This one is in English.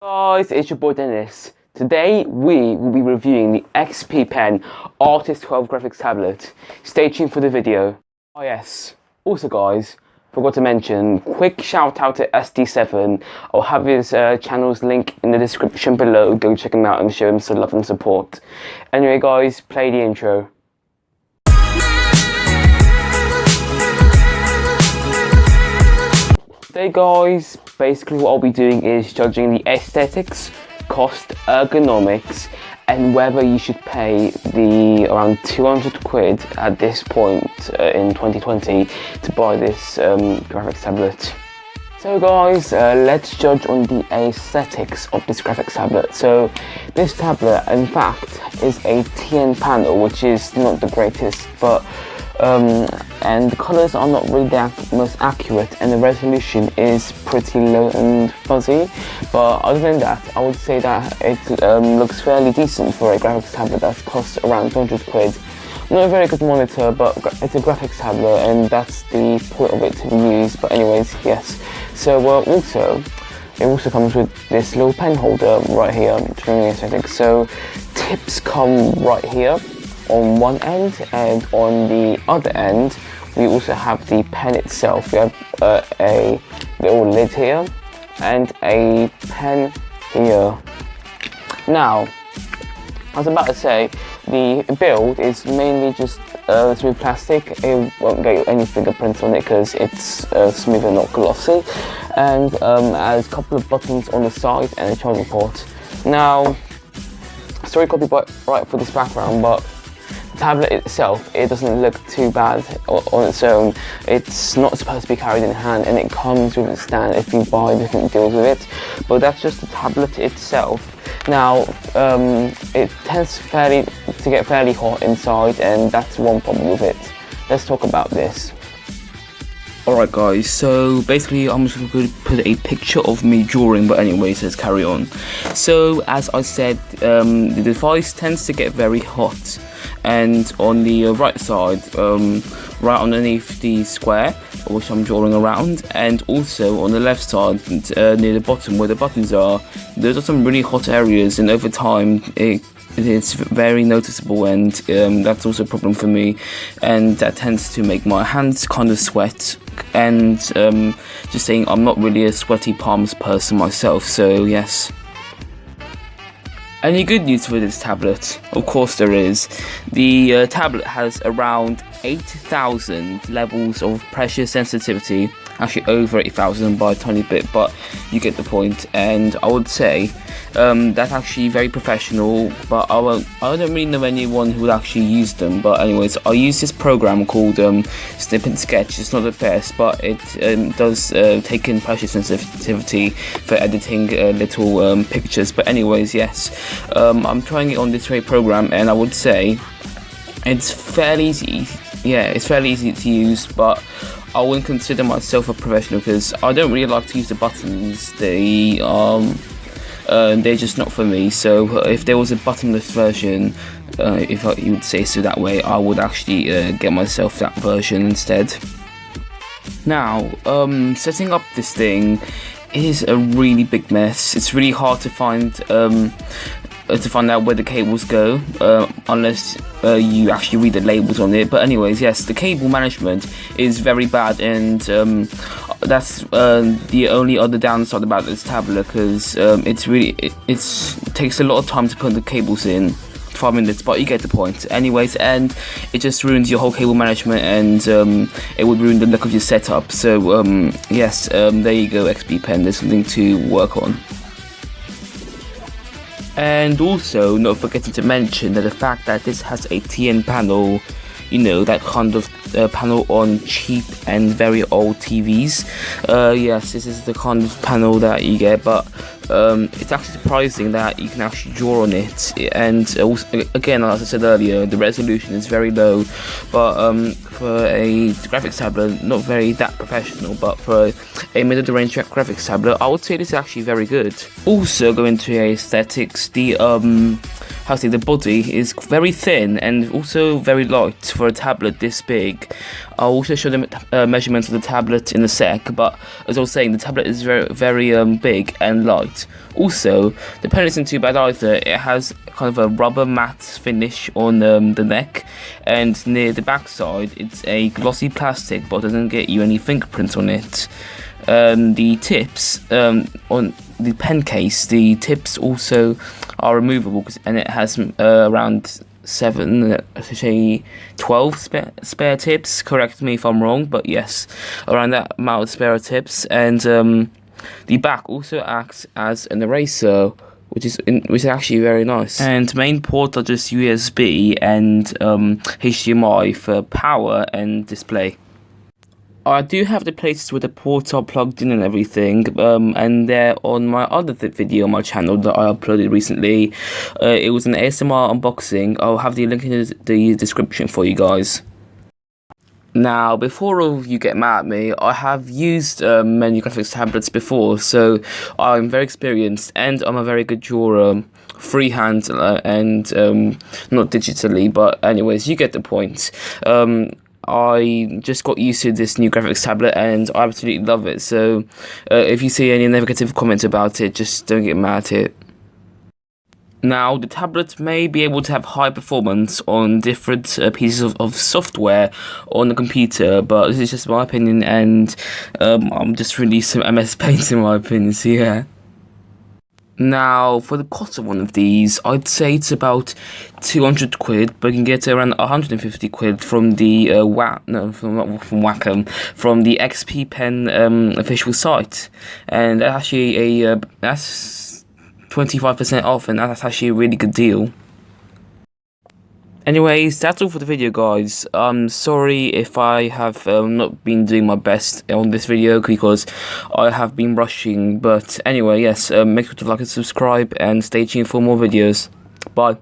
Guys, it's your boy Dennis. Today we will be reviewing the XP Pen Artist 12 graphics tablet. Stay tuned for the video. Oh yes, also guys, forgot to mention, quick shout out to SD7. I'll have his channel's link in the description below. Go check him out and show him some love and support. Anyway guys, play the intro. Today guys, basically what I'll be doing is judging the aesthetics, cost, ergonomics, and whether you should pay the around 200 quid at this point in 2020 to buy this graphics tablet. So guys, let's judge on the aesthetics of this graphics tablet. So this tablet in fact is a TN panel, which is not the greatest, but and the colors are not really that most accurate, and the resolution is pretty low and fuzzy. But other than that, I would say that it looks fairly decent for a graphics tablet that costs around 200 quid. Not a very good monitor, but it's a graphics tablet, and that's the point of it to be used. But anyways, yes. So it also comes with this little pen holder right here during the aesthetics. So tips come right here on one end, and on the other end we also have the pen itself. We have a little lid here and a pen here. Now, I was about to say, the build is mainly just smooth plastic. It won't get any fingerprints on it because it's smooth and not glossy, and has a couple of buttons on the side and a charging port. Now, sorry copyright for this background, but tablet itself, it doesn't look too bad on its own. It's not supposed to be carried in hand, and it comes with a stand if you buy different deals with it, but that's just the tablet itself. Now it tends to get fairly hot inside, and that's one problem with it. Let's talk about this. Alright guys, so basically I'm just going to put a picture of me drawing, but anyways, let's carry on. So as I said, the device tends to get very hot, and on the right side, right underneath the square which I'm drawing around, and also on the left side near the bottom where the buttons are, those are some really hot areas, and over time it's very noticeable, and that's also a problem for me, and that tends to make my hands kind of sweat. And just saying, I'm not really a sweaty palms person myself, so yes. Any good news for this tablet? Of course there is. The tablet has around 8,000 levels of pressure sensitivity, actually over 8,000 by a tiny bit, but you get the point. And I would say that's actually very professional, but I don't really know anyone who would actually use them. But anyways, I use this program called Snip and Sketch. It's not the best, but it does take in pressure sensitivity for editing little pictures. But anyways, yes, I'm trying it on this very program, and I would say it's fairly easy. Yeah, it's fairly easy to use, but I wouldn't consider myself a professional because I don't really like to use the buttons. They're just not for me. So if there was a buttonless version, if you would say so that way, I would actually get myself that version instead. Now, setting up this thing is a really big mess. It's really hard to find out where the cables go, unless you actually read the labels on it. But anyways, yes, the cable management is very bad, and that's the only other downside about this tablet, because it takes a lot of time to put the cables in. 5 minutes, but you get the point. Anyways, and it just ruins your whole cable management, and it would ruin the look of your setup. So yes, there you go, XP Pen, there's something to work on. And also, not forgetting to mention that the fact that this has a TN panel, you know, that kind of panel on cheap and very old TVs. Yes, this is the kind of panel that you get, but it's actually surprising that you can actually draw on it. And also, again, as I said earlier, the resolution is very low, but for a graphics tablet, not very that professional, but for a middle-range graphics tablet, I would say this is actually very good. Also, going to aesthetics, the how to say, the body is very thin and also very light for a tablet this big. I'll also show the measurements of the tablet in a sec, but as I was saying, the tablet is very big and light. Also, the pen isn't too bad either. It has kind of a rubber matte finish on the neck, and near the back side it's a glossy plastic, but doesn't get you any fingerprints on it. The tips on the pen case, the tips also are removable, and it has around 12 spare tips. Correct me if I'm wrong, but yes, around that amount of spare tips. And the back also acts as an eraser, which is actually very nice. And main ports are just USB and HDMI for power and display. I do have the places where the ports are plugged in and everything, and they're on my other video on my channel that I uploaded recently. It was an ASMR unboxing. I'll have the link in the description for you guys. Now, before all of you get mad at me, I have used many graphics tablets before, so I'm very experienced, and I'm a very good drawer, freehand and not digitally, but anyways, you get the point. I just got used to this new graphics tablet and I absolutely love it, so if you see any negative comments about it, just don't get mad at it. Now, the tablet may be able to have high performance on different pieces of software on the computer, but this is just my opinion, and I'm just releasing MS Paint in my opinion, so yeah. Now, for the cost of one of these, I'd say it's about 200 quid, but you can get around 150 quid from the from the XP Pen official site, and that's actually that's 25% off, and that's actually a really good deal. Anyways, that's all for the video, guys. I'm sorry if I have not been doing my best on this video because I have been rushing. But anyway, yes, make sure to like and subscribe and stay tuned for more videos. Bye.